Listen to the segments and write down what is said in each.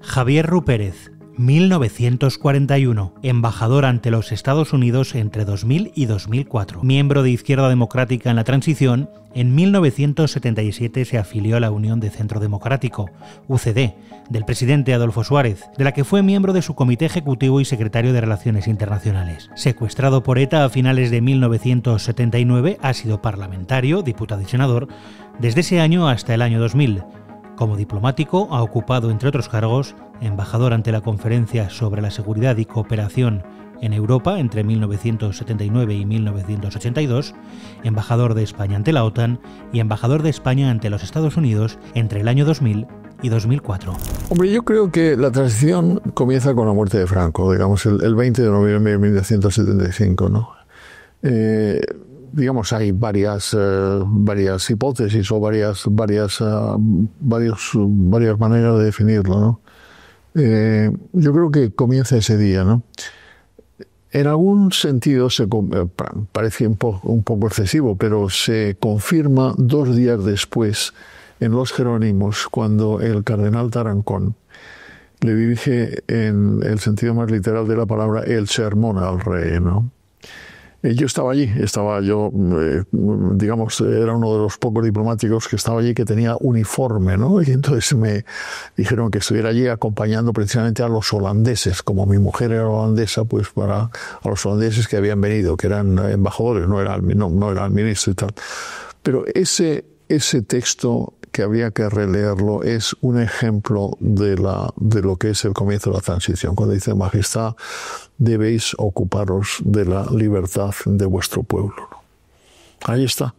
Javier Rupérez, 1941, embajador ante los Estados Unidos entre 2000 y 2004. Miembro de Izquierda Democrática en la Transición, en 1977 se afilió a la Unión de Centro Democrático, UCD, del presidente Adolfo Suárez, de la que fue miembro de su comité ejecutivo y secretario de Relaciones Internacionales. Secuestrado por ETA a finales de 1979, ha sido parlamentario, diputado y senador desde ese año hasta el año 2000. Como diplomático, ha ocupado, entre otros cargos, embajador ante la Conferencia sobre la Seguridad y Cooperación en Europa entre 1979 y 1982, embajador de España ante la OTAN y embajador de España ante los Estados Unidos entre el año 2000 y 2004. Hombre, yo creo que la transición comienza con la muerte de Franco, digamos, el 20 de noviembre de 1975, ¿no? Digamos, hay varias hipótesis o varias maneras de definirlo, ¿no? Yo creo que comienza ese día, ¿no? En algún sentido parece un poco excesivo, pero se confirma 2 días después en Los Jerónimos, cuando el cardenal Tarancón le dirige, en el sentido más literal de la palabra, el sermón al rey, ¿no? Yo estaba allí, digamos, era uno de los pocos diplomáticos que estaba allí que tenía uniforme, ¿no? Y entonces me dijeron que estuviera allí acompañando precisamente a los holandeses, como mi mujer era holandesa, pues a los holandeses que habían venido, que eran embajadores, no era el ministro y tal. Pero ese texto, que habría que releerlo, es un ejemplo de lo que es el comienzo de la transición, cuando dice: Majestad, debéis ocuparos de la libertad de vuestro pueblo. Ahí está.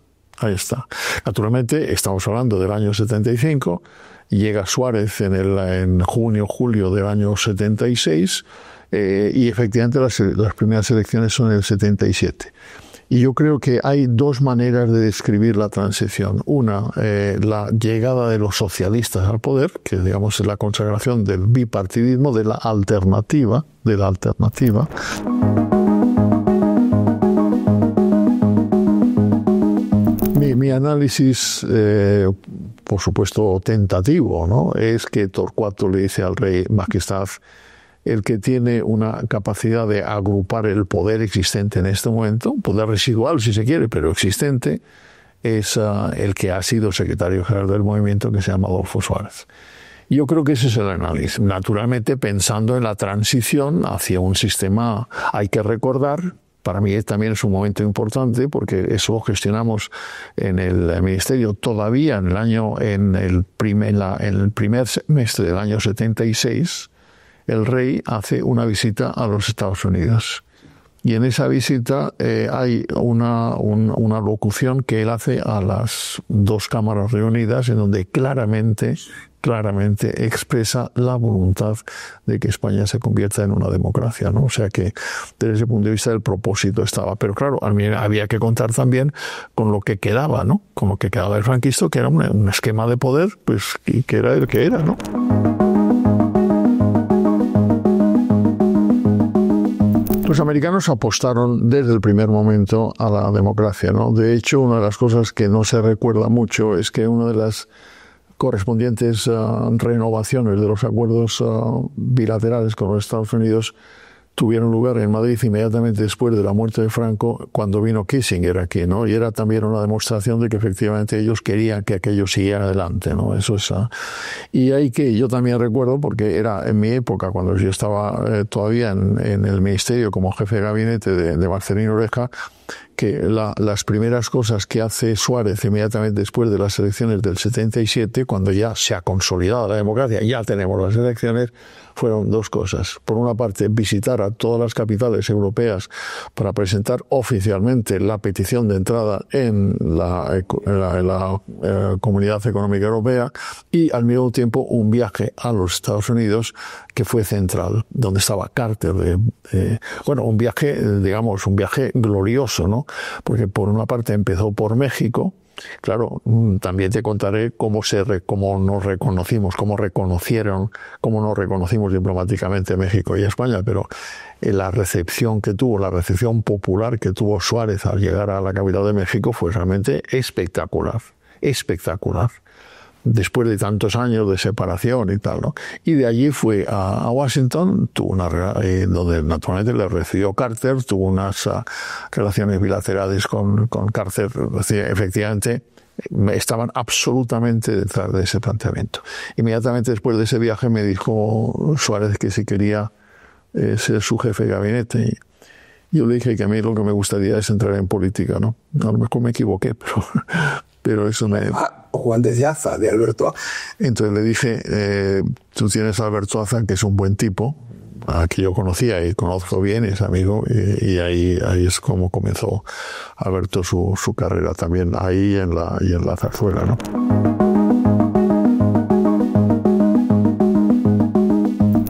Naturalmente, estamos hablando del año 75, llega Suárez en junio, julio del año 76, y efectivamente las primeras elecciones son en el 77. Y yo creo que hay 2 maneras de describir la transición. Una, la llegada de los socialistas al poder, que digamos es la consagración del bipartidismo, de la alternativa. Mi análisis, por supuesto tentativo, ¿no?, es que Torcuato le dice al rey: Majestad, el que tiene una capacidad de agrupar el poder existente en este momento, poder residual si se quiere, pero existente, es el que ha sido secretario general del movimiento, que se llama Adolfo Suárez. Yo creo que ese es el análisis. Naturalmente, pensando en la transición hacia un sistema, hay que recordar, para mí también es un momento importante, porque eso lo gestionamos en el ministerio todavía en el primer semestre del año 76, el rey hace una visita a los Estados Unidos. Y en esa visita hay una locución que él hace a las 2 cámaras reunidas, en donde claramente expresa la voluntad de que España se convierta en una democracia, ¿no? O sea que desde ese punto de vista el propósito estaba. Pero claro, a mí había que contar también con lo que quedaba, ¿no? Con lo que quedaba del franquismo, que era un esquema de poder, pues, y que era el que era, ¿no? Los americanos apostaron desde el primer momento a la democracia, ¿no? De hecho, una de las cosas que no se recuerda mucho es que una de las correspondientes renovaciones de los acuerdos bilaterales con los Estados Unidos tuvieron lugar en Madrid inmediatamente después de la muerte de Franco, cuando vino Kissinger aquí, ¿no? Y era también una demostración de que efectivamente ellos querían que aquello siguiera adelante, ¿no? Eso es. Y hay que, yo también recuerdo, porque era en mi época, cuando yo estaba todavía en el ministerio como jefe de gabinete de Marcelino Oreja, que las primeras cosas que hace Suárez inmediatamente después de las elecciones del 77, cuando ya se ha consolidado la democracia, ya tenemos las elecciones, fueron 2 cosas. Por una parte, visitar a todas las capitales europeas para presentar oficialmente la petición de entrada en la Comunidad Económica Europea, y al mismo tiempo un viaje a los Estados Unidos que fue central, donde estaba Carter. Un viaje glorioso, ¿no? Porque por una parte empezó por México, Claro, también te contaré cómo nos reconocimos, cómo nos reconocimos diplomáticamente México y España, pero la recepción popular que tuvo Suárez al llegar a la capital de México fue realmente espectacular. Después de tantos años de separación y tal, ¿no? Y de allí fue a Washington, donde naturalmente le recibió Carter, tuvo unas relaciones bilaterales con Carter, efectivamente estaban absolutamente detrás de ese planteamiento. Inmediatamente después de ese viaje me dijo Suárez que si quería ser su jefe de gabinete. Y yo le dije que a mí lo que me gustaría es entrar en política, ¿no? A lo mejor me equivoqué, pero eso me... Juan de Aza, de Alberto Aza. Entonces le dije, tú tienes a Alberto Aza, que es un buen tipo, a que yo conocía y conozco bien, es amigo, y ahí es como comenzó Alberto su carrera también, ahí en la zarzuela, ¿no?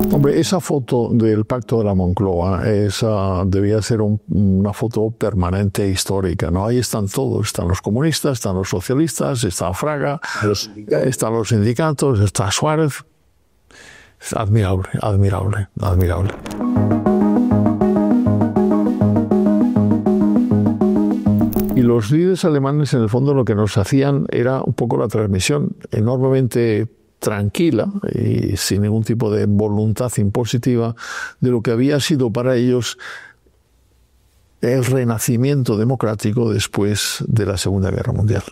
Hombre, esa foto del Pacto de la Moncloa, esa debía ser una foto permanente histórica, ¿no? Ahí están todos, están los comunistas, están los socialistas, está Fraga, están los sindicatos, está Suárez. Es admirable. Y los líderes alemanes, en el fondo, lo que nos hacían era un poco la transmisión enormemente tranquila y sin ningún tipo de voluntad impositiva de lo que había sido para ellos el renacimiento democrático después de la Segunda Guerra Mundial.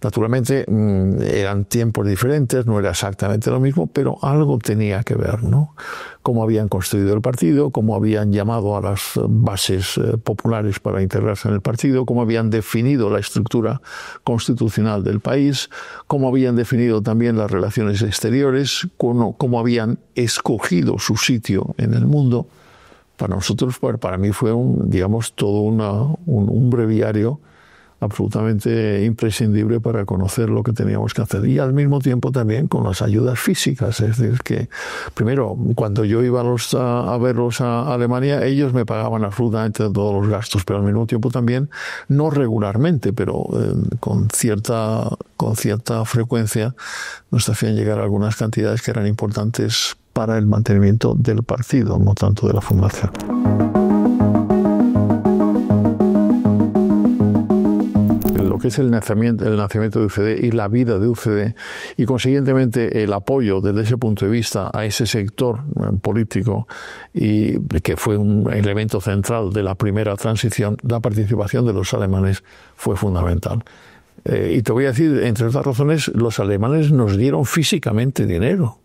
Naturalmente eran tiempos diferentes, no era exactamente lo mismo, pero algo tenía que ver, ¿no? Cómo habían construido el partido, cómo habían llamado a las bases populares para integrarse en el partido, cómo habían definido la estructura constitucional del país, cómo habían definido también las relaciones exteriores, cómo habían escogido su sitio en el mundo. Para nosotros, para mí fue todo un breviario absolutamente imprescindible para conocer lo que teníamos que hacer, y al mismo tiempo también con las ayudas físicas. Es decir, que primero, cuando yo iba a verlos a Alemania, ellos me pagaban absolutamente todos los gastos, pero al mismo tiempo también, no regularmente, pero con cierta frecuencia, nos hacían llegar algunas cantidades que eran importantes para el mantenimiento del partido, no tanto de la fundación. Lo que es el nacimiento de UCD y la vida de UCD, y consiguientemente el apoyo desde ese punto de vista a ese sector político, y que fue un elemento central de la primera transición, la participación de los alemanes fue fundamental. Y te voy a decir, entre otras razones, los alemanes nos dieron físicamente dinero,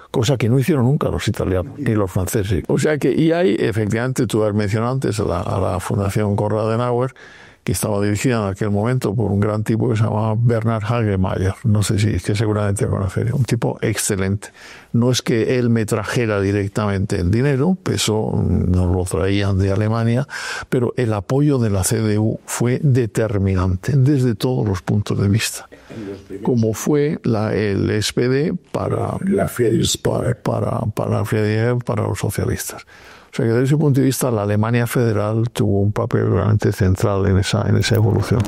cosa que no hicieron nunca los italianos ni los franceses. O sea que, y hay, efectivamente, tú has mencionado antes a la Fundación Konrad Adenauer, que estaba dirigida en aquel momento por un gran tipo que se llamaba Bernhard Hagemeyer. No sé si es que seguramente lo conocería. Un tipo excelente. No es que él me trajera directamente el dinero, eso nos lo traían de Alemania, pero el apoyo de la CDU fue determinante desde todos los puntos de vista. Como fue el SPD para los socialistas. O sea que desde ese punto de vista la Alemania federal tuvo un papel realmente central en esa evolución.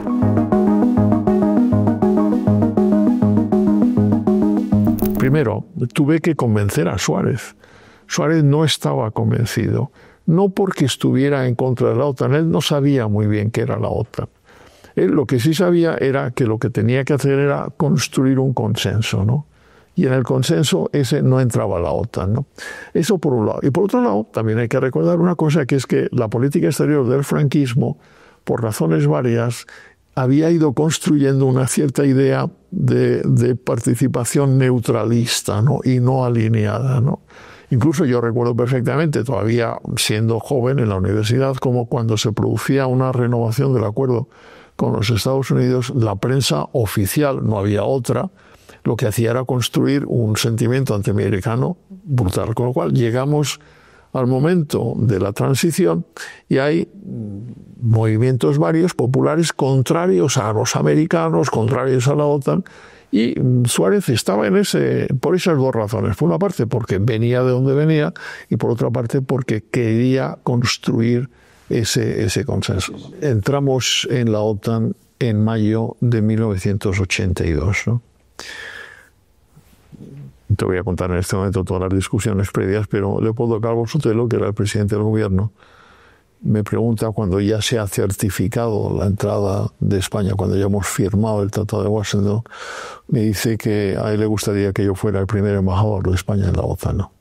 Primero, tuve que convencer a Suárez. Suárez no estaba convencido, no porque estuviera en contra de la OTAN, él no sabía muy bien qué era la OTAN. Él lo que sí sabía era que lo que tenía que hacer era construir un consenso, ¿no? Y en el consenso ese no entraba la OTAN, ¿no? Eso por un lado. Y por otro lado, también hay que recordar una cosa, que es que la política exterior del franquismo, por razones varias, había ido construyendo una cierta idea de participación neutralista, ¿no? Y no alineada, ¿no? Incluso yo recuerdo perfectamente, todavía siendo joven en la universidad, como cuando se producía una renovación del acuerdo con los Estados Unidos, la prensa oficial, no había otra, lo que hacía era construir un sentimiento antiamericano brutal. Con lo cual llegamos al momento de la transición y hay movimientos varios populares contrarios a los americanos, contrarios a la OTAN, y Suárez estaba por esas dos razones. Por una parte porque venía de donde venía y por otra parte porque quería construir ese consenso. Entramos en la OTAN en mayo de 1982, ¿no? Te voy a contar en este momento todas las discusiones previas, pero Leopoldo Calvo Sotelo, que era el presidente del gobierno, me pregunta cuando ya se ha certificado la entrada de España, cuando ya hemos firmado el Tratado de Washington, me dice que a él le gustaría que yo fuera el primer embajador de España en la OTAN, ¿no?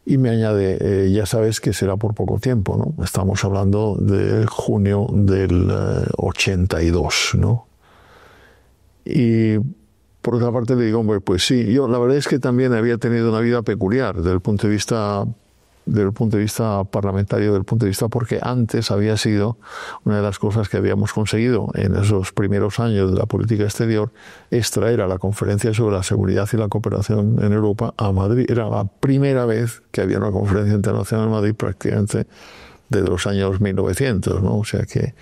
Y me añade, ya sabes que será por poco tiempo, ¿no? Estamos hablando de junio del 82, ¿no? Y por otra parte le digo, hombre, pues sí, yo la verdad es que también había tenido una vida peculiar desde el punto de vista parlamentario, desde el punto de vista porque antes había sido una de las cosas que habíamos conseguido en esos primeros años de la política exterior, es traer a la Conferencia sobre la Seguridad y la Cooperación en Europa a Madrid. Era la primera vez que había una conferencia internacional en Madrid prácticamente desde los años 1900, ¿no? O sea que...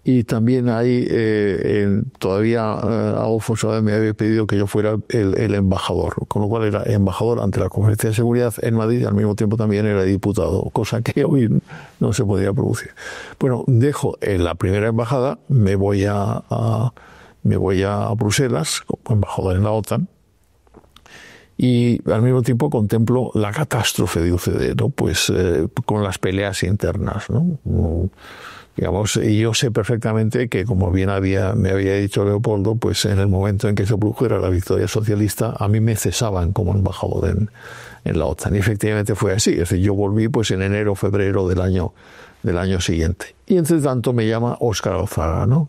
Y también ahí todavía Adolfo Suárez me había pedido que yo fuera el embajador, con lo cual era embajador ante la Conferencia de Seguridad en Madrid y al mismo tiempo también era diputado, cosa que hoy no se podía producir. Bueno, dejo la primera embajada, me voy a Bruselas como embajador en la OTAN y al mismo tiempo contemplo la catástrofe de UCD, ¿no? Pues con las peleas internas, ¿no? Digamos, y yo sé perfectamente que, como bien me había dicho Leopoldo, pues en el momento en que se produjera la victoria socialista, a mí me cesaban como embajador en la OTAN. Y efectivamente fue así. Es decir, yo volví pues en enero o febrero del año siguiente. Y entre tanto me llama Óscar Alzaga, ¿no?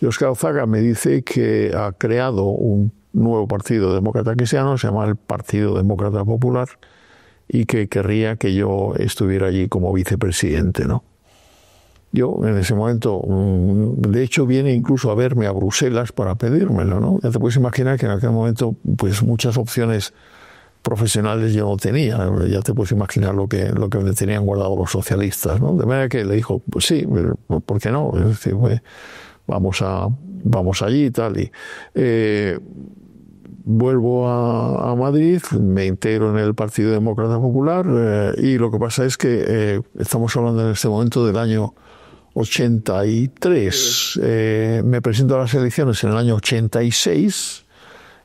Y Óscar Alzaga me dice que ha creado un nuevo partido demócrata cristiano, se llama el Partido Demócrata Popular, y que querría que yo estuviera allí como vicepresidente, ¿no? Yo en ese momento, de hecho, viene incluso a verme a Bruselas para pedírmelo, ¿no? Ya te puedes imaginar que en aquel momento, pues muchas opciones profesionales yo no tenía. Ya te puedes imaginar lo que me tenían guardado los socialistas, ¿no? De manera que le dijo, pues sí, ¿por qué no? Es decir, pues, vamos allí y tal. Y vuelvo a Madrid, me integro en el Partido Demócrata Popular y lo que pasa es que estamos hablando en este momento del año 83. Me presento a las elecciones en el año 86,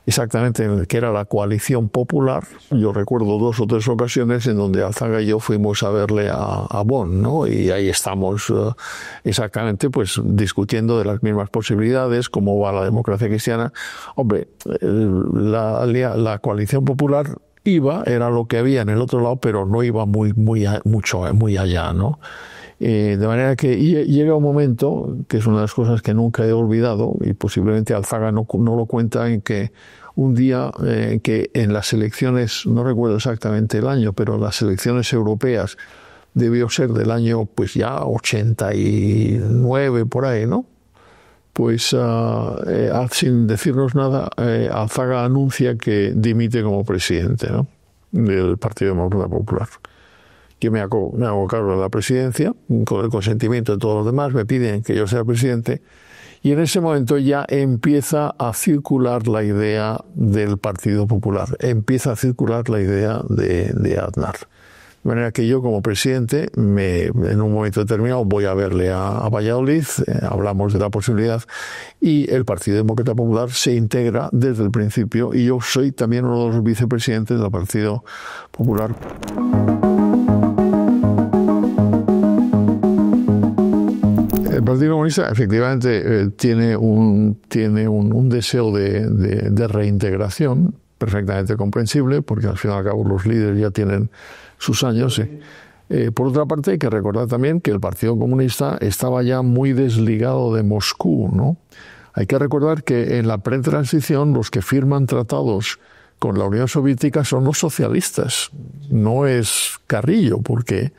exactamente, que era la Coalición Popular. Yo recuerdo 2 o 3 ocasiones en donde Alzaga y yo fuimos a verle a Bonn, ¿no? Y ahí estamos exactamente pues discutiendo de las mismas posibilidades, cómo va la democracia cristiana. Hombre, la Coalición Popular era lo que había en el otro lado, pero no iba muy allá, ¿no? De manera que llega un momento, que es una de las cosas que nunca he olvidado, y posiblemente Alzaga no lo cuenta, en que un día que en las elecciones, no recuerdo exactamente el año, pero las elecciones europeas debió ser del año pues ya 89 por ahí, ¿no? Pues sin decirnos nada, Alzaga anuncia que dimite como presidente, ¿no?, del Partido Demócrata Popular. Yo me hago cargo de la presidencia, con el consentimiento de todos los demás, me piden que yo sea presidente, y en ese momento ya empieza a circular la idea del Partido Popular, empieza a circular la idea de Aznar. De manera que yo como presidente, en un momento determinado voy a verle a Valladolid, hablamos de la posibilidad, y el Partido Demócrata Popular se integra desde el principio, y yo soy también uno de los vicepresidentes del Partido Popular. El Partido Comunista efectivamente tiene un deseo de reintegración perfectamente comprensible, porque al fin y al cabo los líderes ya tienen sus años. Por otra parte, hay que recordar también que el Partido Comunista estaba ya muy desligado de Moscú, ¿no? Hay que recordar que en la pretransición los que firman tratados con la Unión Soviética son los socialistas, no es Carrillo, porque...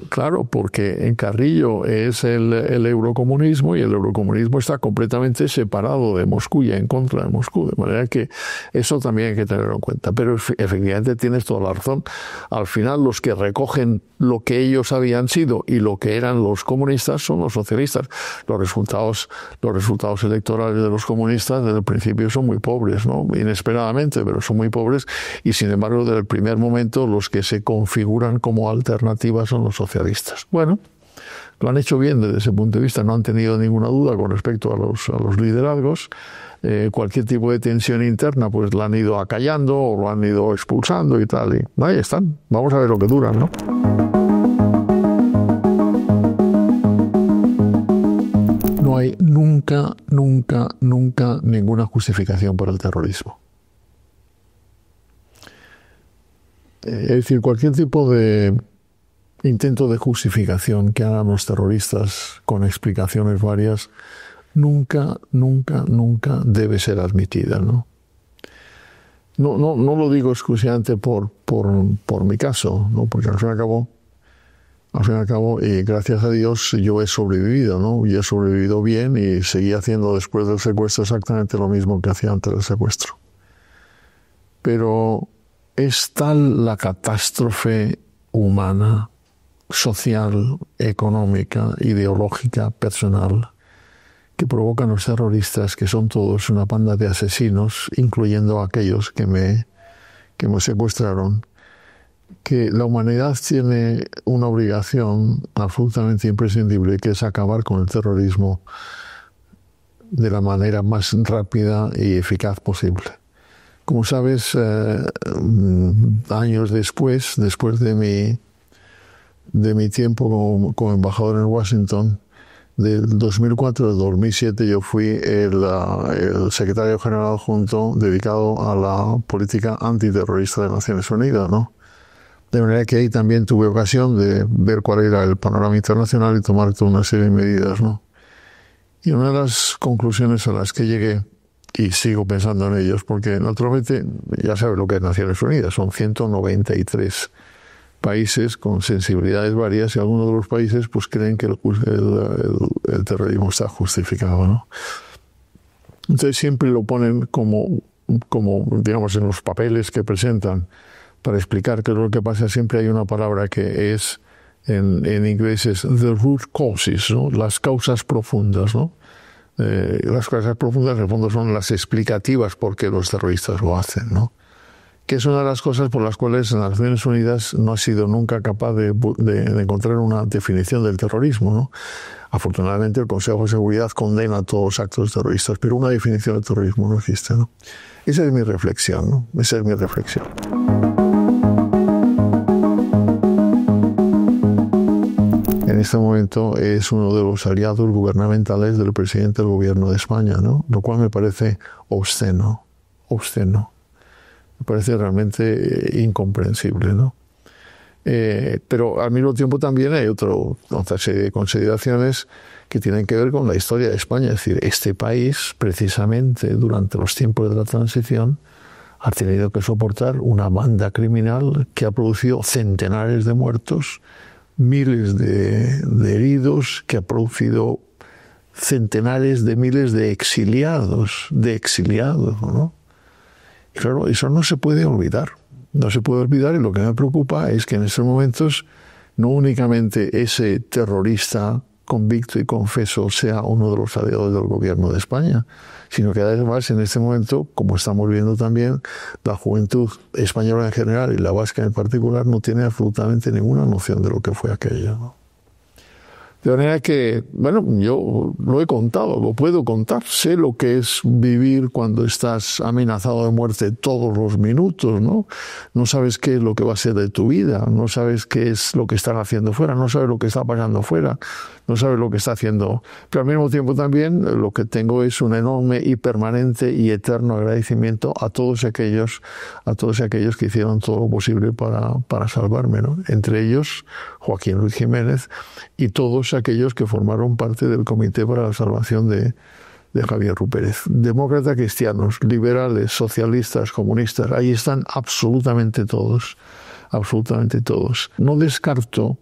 Claro, porque en Carrillo es el eurocomunismo, y el eurocomunismo está completamente separado de Moscú y en contra de Moscú, de manera que eso también hay que tenerlo en cuenta. Pero efectivamente tienes toda la razón. Al final los que recogen lo que ellos habían sido y lo que eran los comunistas son los socialistas. Los resultados electorales de los comunistas desde el principio son muy pobres, ¿no? Inesperadamente, pero son muy pobres, y sin embargo desde el primer momento los que se configuran como alternativas son los socialistas. Bueno, Lo han hecho bien desde ese punto de vista, no han tenido ninguna duda con respecto a los liderazgos. Cualquier tipo de tensión interna pues la han ido acallando o lo han ido expulsando y tal. Y ahí están. Vamos a ver lo que duran, ¿no? No hay nunca ninguna justificación para el terrorismo. Es decir, cualquier tipo de intento de justificación que hagan los terroristas con explicaciones varias nunca debe ser admitida, ¿no? No lo digo exclusivamente por mi caso, ¿no? Porque al fin y al cabo, y gracias a Dios yo he sobrevivido, ¿no? Y he sobrevivido bien y seguí haciendo después del secuestro exactamente lo mismo que hacía antes del secuestro. Pero es tal la catástrofe humana, social, económica, ideológica, personal, que provocan los terroristas, que son todos una banda de asesinos, incluyendo a aquellos que me secuestraron, que la humanidad tiene una obligación absolutamente imprescindible, que es acabar con el terrorismo de la manera más rápida y eficaz posible. Como sabes, años después de mi tiempo como embajador en Washington, del 2004 al 2007 yo fui el secretario general adjunto dedicado a la política antiterrorista de Naciones Unidas, ¿no? De manera que ahí también tuve ocasión de ver cuál era el panorama internacional y tomar toda una serie de medidas, ¿no? Y una de las conclusiones a las que llegué, y sigo pensando en ellos, porque naturalmente ya sabes lo que es Naciones Unidas, son 193 países con sensibilidades varias y algunos de los países pues creen que el terrorismo está justificado, ¿no? Entonces siempre lo ponen como digamos en los papeles que presentan para explicar qué es lo que pasa. Siempre hay una palabra que es en inglés es the root causes, ¿no? Las causas profundas, ¿no? Las causas profundas en el fondo son las explicativas por qué los terroristas lo hacen, ¿no? Que es una de las cosas por las cuales las Naciones Unidas no ha sido nunca capaz de encontrar una definición del terrorismo, ¿no? Afortunadamente el Consejo de Seguridad condena todos los actos terroristas, pero una definición del terrorismo no existe, ¿no? Esa es mi reflexión, ¿no? Esa es mi reflexión. En este momento es uno de los aliados gubernamentales del presidente del gobierno de España, ¿no? Lo cual me parece obsceno. Me parece realmente incomprensible, ¿no? Pero al mismo tiempo también hay otra serie de consideraciones que tienen que ver con la historia de España. Es decir, este país, precisamente durante los tiempos de la transición, ha tenido que soportar una banda criminal que ha producido centenares de muertos, miles de heridos, que ha producido centenares de miles de exiliados, ¿no? Y claro, eso no se puede olvidar. No se puede olvidar, y lo que me preocupa es que en estos momentos no únicamente ese terrorista convicto y confeso sea uno de los aliados del gobierno de España, sino que además en este momento, como estamos viendo también, la juventud española en general y la vasca en particular no tiene absolutamente ninguna noción de lo que fue aquello, ¿no? De manera que, bueno, yo lo he contado, lo puedo contar. Sé lo que es vivir cuando estás amenazado de muerte todos los minutos, ¿no? No sabes qué es lo que va a ser de tu vida, no sabes qué es lo que están haciendo fuera, no sabes lo que está pasando fuera, no sabes lo que está haciendo. Pero al mismo tiempo también lo que tengo es un enorme y permanente y eterno agradecimiento a todos aquellos que hicieron todo lo posible para salvarme, ¿no? Entre ellos Joaquín Luis Jiménez y todos aquellos que formaron parte del Comité para la Salvación de Javier Rupérez. Demócratas, cristianos, liberales, socialistas, comunistas, ahí están absolutamente todos. No descarto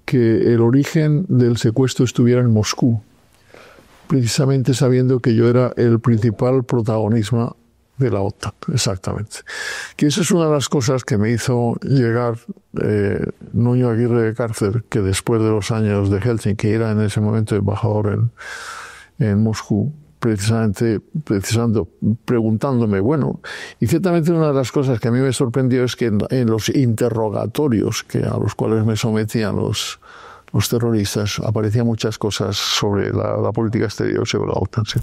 que el origen del secuestro estuviera en Moscú, precisamente sabiendo que yo era el principal protagonista de la OTAN, exactamente. Que esa es una de las cosas que me hizo llegar Nuño Aguirre de Cárcer, que después de los años de Helsinki era en ese momento embajador en Moscú, preguntándome, bueno, y ciertamente una de las cosas que a mí me sorprendió es que en los interrogatorios a los cuales me sometían los los terroristas, aparecían muchas cosas sobre la política exterior, sobre la OTAN. Sí.